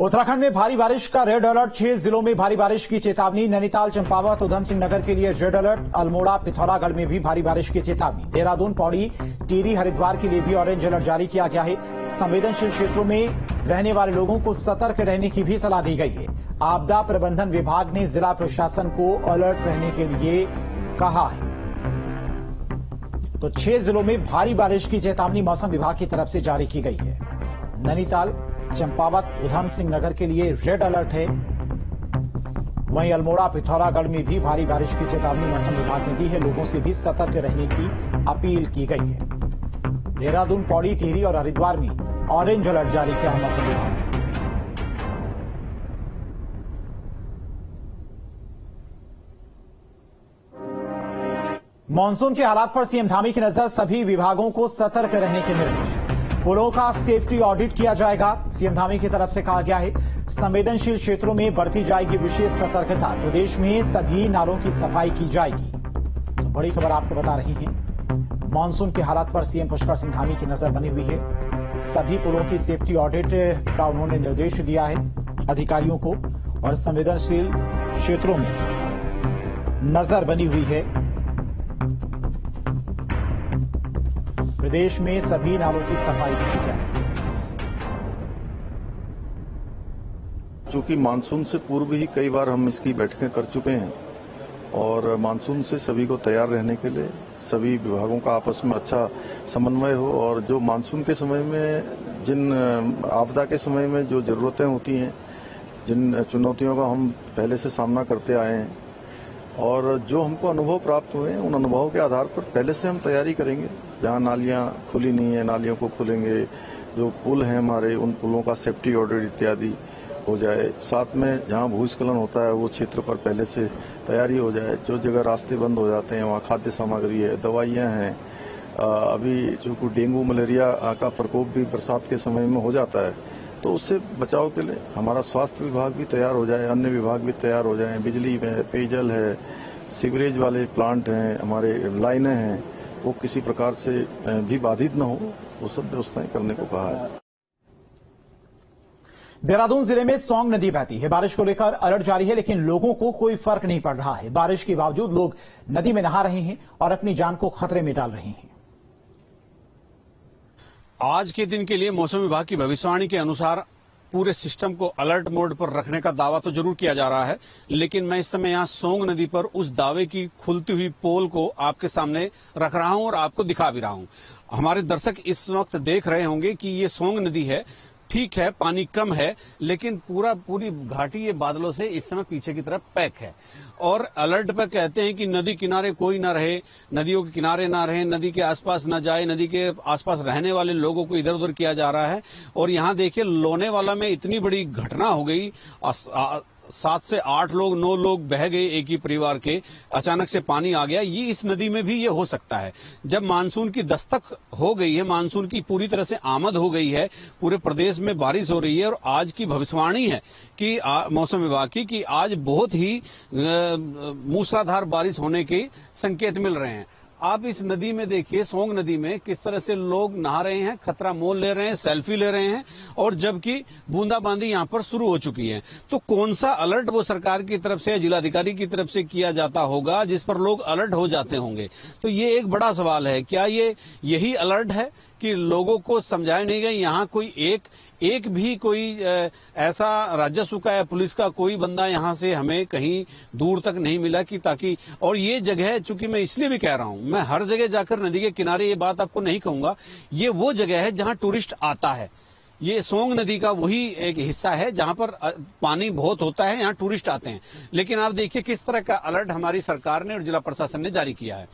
उत्तराखंड में भारी बारिश का रेड अलर्ट, 6 जिलों में भारी बारिश की चेतावनी। नैनीताल, चंपावत, उधम सिंह नगर के लिए रेड अलर्ट। अल्मोड़ा, पिथौरागढ़ में भी भारी बारिश की चेतावनी। देहरादून, पौड़ी, टिहरी, हरिद्वार के लिए भी ऑरेंज अलर्ट जारी किया गया है। संवेदनशील क्षेत्रों में रहने वाले लोगों को सतर्क रहने की भी सलाह दी गई है। आपदा प्रबंधन विभाग ने जिला प्रशासन को अलर्ट रहने के लिए कहा है। तो 6 जिलों में भारी बारिश की चेतावनी मौसम विभाग की तरफ से जारी की गई है। नैनीताल, चंपावत, उधम सिंह नगर के लिए रेड अलर्ट है। वहीं अल्मोड़ा, पिथौरागढ़ में भी भारी बारिश की चेतावनी मौसम विभाग ने दी है। लोगों से भी सतर्क रहने की अपील की गई है। देहरादून, पौड़ी, टिहरी और हरिद्वार में ऑरेंज अलर्ट जारी किया है मौसम विभाग ने। मानसून के हालात पर सीएम धामी की नजर, सभी विभागों को सतर्क रहने के निर्देश। पुलों का सेफ्टी ऑडिट किया जाएगा। सीएम धामी की तरफ से कहा गया है, संवेदनशील क्षेत्रों में बरती जाएगी विशेष सतर्कता। प्रदेश में सभी नालों की सफाई की जाएगी। तो बड़ी खबर आपको बता रही हैं, मानसून के हालात पर सीएम पुष्कर सिंह धामी की नजर बनी हुई है। सभी पुलों की सेफ्टी ऑडिट का उन्होंने निर्देश दिया है अधिकारियों को, और संवेदनशील क्षेत्रों में नजर बनी हुई है। प्रदेश में सभी नालों की सफाई की जाए। चूंकि मानसून से पूर्व ही कई बार हम इसकी बैठकें कर चुके हैं और मानसून से सभी को तैयार रहने के लिए सभी विभागों का आपस में अच्छा समन्वय हो, और जो मानसून के समय में जिन आपदा के समय में जो जरूरतें होती हैं, जिन चुनौतियों का हम पहले से सामना करते आए हैं और जो हमको अनुभव प्राप्त हुए हैं, उन अनुभवों के आधार पर पहले से हम तैयारी करेंगे। जहां नालियां खुली नहीं है, नालियों को खोलेंगे। जो पुल हैं हमारे, उन पुलों का सेफ्टी ऑडिट इत्यादि हो जाए। साथ में जहां भूस्खलन होता है वो क्षेत्र पर पहले से तैयारी हो जाए। जो जगह रास्ते बंद हो जाते हैं वहां खाद्य सामग्री है, दवाइयां हैं। अभी चूंकि डेंगू मलेरिया का प्रकोप भी बरसात के समय में हो जाता है, तो उससे बचाव के लिए हमारा स्वास्थ्य विभाग भी तैयार हो जाए, अन्य विभाग भी तैयार हो जाएं। बिजली में, पेयजल है, सीवरेज वाले प्लांट हैं, हमारे लाइनें हैं, वो किसी प्रकार से भी बाधित न हो, वो सब व्यवस्थाएं करने को कहा है। देहरादून जिले में सौंग नदी बहती है। बारिश को लेकर अलर्ट जारी है, लेकिन लोगों को कोई फर्क नहीं पड़ रहा है। बारिश के बावजूद लोग नदी में नहा रहे हैं और अपनी जान को खतरे में डाल रहे हैं। आज के दिन के लिए मौसम विभाग की भविष्यवाणी के अनुसार पूरे सिस्टम को अलर्ट मोड पर रखने का दावा तो जरूर किया जा रहा है, लेकिन मैं इस समय यहाँ सोंग नदी पर उस दावे की खुलती हुई पोल को आपके सामने रख रहा हूं और आपको दिखा भी रहा हूं। हमारे दर्शक इस वक्त देख रहे होंगे कि ये सोंग नदी है। ठीक है, पानी कम है, लेकिन पूरी घाटी ये बादलों से इस समय पीछे की तरफ पैक है। और अलर्ट पर कहते हैं कि नदी किनारे कोई ना रहे, नदियों के किनारे ना रहे, नदी के आसपास ना जाए, नदी के आसपास रहने वाले लोगों को इधर उधर किया जा रहा है। और यहाँ देखिए, लोनेवाला में इतनी बड़ी घटना हो गई, 7 से 8 लोग, 9 लोग बह गए एक ही परिवार के। अचानक से पानी आ गया। ये इस नदी में भी ये हो सकता है। जब मानसून की दस्तक हो गई है, मानसून की पूरी तरह से आमद हो गई है, पूरे प्रदेश में बारिश हो रही है, और आज की भविष्यवाणी है कि मौसम विभाग की कि आज बहुत ही मूसलाधार बारिश होने के संकेत मिल रहे हैं। आप इस नदी में देखिए, सोंग नदी में किस तरह से लोग नहा रहे हैं, खतरा मोल ले रहे हैं, सेल्फी ले रहे हैं, और जबकि बूंदाबांदी यहां पर शुरू हो चुकी है। तो कौन सा अलर्ट वो सरकार की तरफ से, जिलाधिकारी की तरफ से किया जाता होगा जिस पर लोग अलर्ट हो जाते होंगे? तो ये एक बड़ा सवाल है। क्या ये यही अलर्ट है कि लोगों को समझाया नहीं गया? यहाँ कोई एक भी कोई ऐसा राजस्व का या पुलिस का कोई बंदा यहाँ से हमें कहीं दूर तक नहीं मिला कि ताकि, और ये जगह, चूंकि मैं इसलिए भी कह रहा हूं, मैं हर जगह जाकर नदी के किनारे ये बात आपको नहीं कहूंगा। ये वो जगह है जहां टूरिस्ट आता है। ये सोंग नदी का वही एक हिस्सा है जहां पर पानी बहुत होता है, यहाँ टूरिस्ट आते हैं। लेकिन आप देखिए किस तरह का अलर्ट हमारी सरकार ने और जिला प्रशासन ने जारी किया है।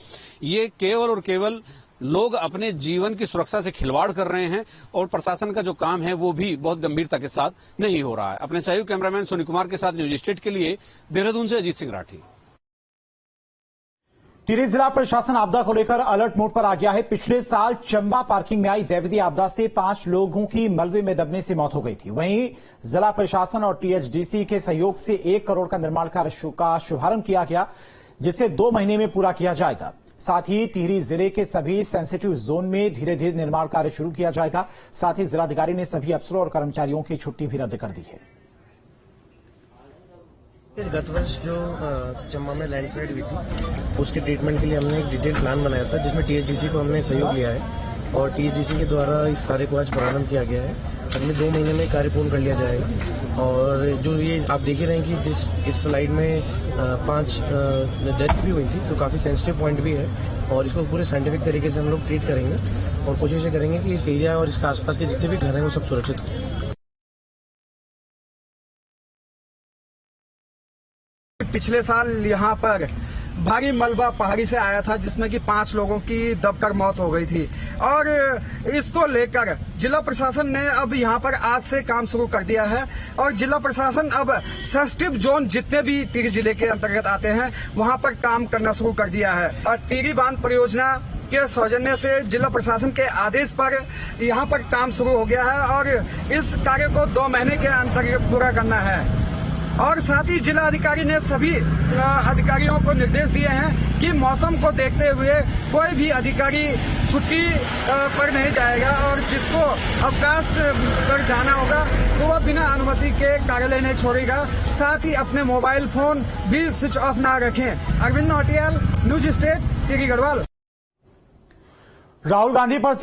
ये केवल और केवल लोग अपने जीवन की सुरक्षा से खिलवाड़ कर रहे हैं, और प्रशासन का जो काम है वो भी बहुत गंभीरता के साथ नहीं हो रहा है। अपने सहयोगी कैमरामैन सोनी कुमार के साथ न्यूज स्टेट के लिए देहरादून से अजीत सिंह राठी। टिहरी जिला प्रशासन आपदा को लेकर अलर्ट मोड पर आ गया है। पिछले साल चंबा पार्किंग में आई दैवीय आपदा से 5 लोगों की मलबे में दबने से मौत हो गई थी। वहीं जिला प्रशासन और टीएचडीसी के सहयोग से 1 करोड़ का निर्माण कार्य का शुभारंभ किया गया, जिसे 2 महीने में पूरा किया जाएगा। साथ ही टिहरी जिले के सभी सेंसिटिव जोन में धीरे धीरे निर्माण कार्य शुरू किया जाएगा। साथ ही जिलाधिकारी ने सभी अफसरों और कर्मचारियों की छुट्टी भी रद्द कर दी है। गत वर्ष जो चंबा में लैंडस्लाइड हुई थी उसके ट्रीटमेंट के लिए हमने एक डिटेल प्लान बनाया था, जिसमें टीएचडीसी को हमने सहयोग लिया है और टीएचडीसी के द्वारा इस कार्य को आज प्रारंभ किया गया है। अगले 2 महीने में कार्य पूर्ण कर लिया जाएगा। और जो ये आप देख ही रहे हैं कि इस स्लाइड में 5 डेथ भी हुई थी, तो काफ़ी सेंसिटिव पॉइंट भी है और इसको पूरे साइंटिफिक तरीके से हम लोग ट्रीट करेंगे और कोशिश करेंगे कि इस एरिया और इसके आसपास के जितने भी घर हैं वो सब सुरक्षित हों। पिछले साल यहाँ पर भारी मलबा पहाड़ी से आया था, जिसमें कि 5 लोगों की दबकर मौत हो गई थी और इसको लेकर जिला प्रशासन ने अब यहाँ पर आज से काम शुरू कर दिया है और जिला प्रशासन अब सेंसिटिव जोन जितने भी टिहरी जिले के अंतर्गत आते हैं वहाँ पर काम करना शुरू कर दिया है। और टिहरी बांध परियोजना के सौजन्य से जिला प्रशासन के आदेश पर यहाँ पर काम शुरू हो गया है और इस कार्य को 2 महीने के अंतर्गत पूरा करना है। और साथ ही जिला अधिकारी ने सभी अधिकारियों को निर्देश दिए हैं कि मौसम को देखते हुए कोई भी अधिकारी छुट्टी पर नहीं जाएगा और जिसको अवकाश पर जाना होगा तो वह बिना अनुमति के कार्यालय नहीं छोड़ेगा। साथ ही अपने मोबाइल फोन भी स्विच ऑफ ना रखें। Arvind Nautiyal, news state, Tehri Garhwal. राहुल गांधी पर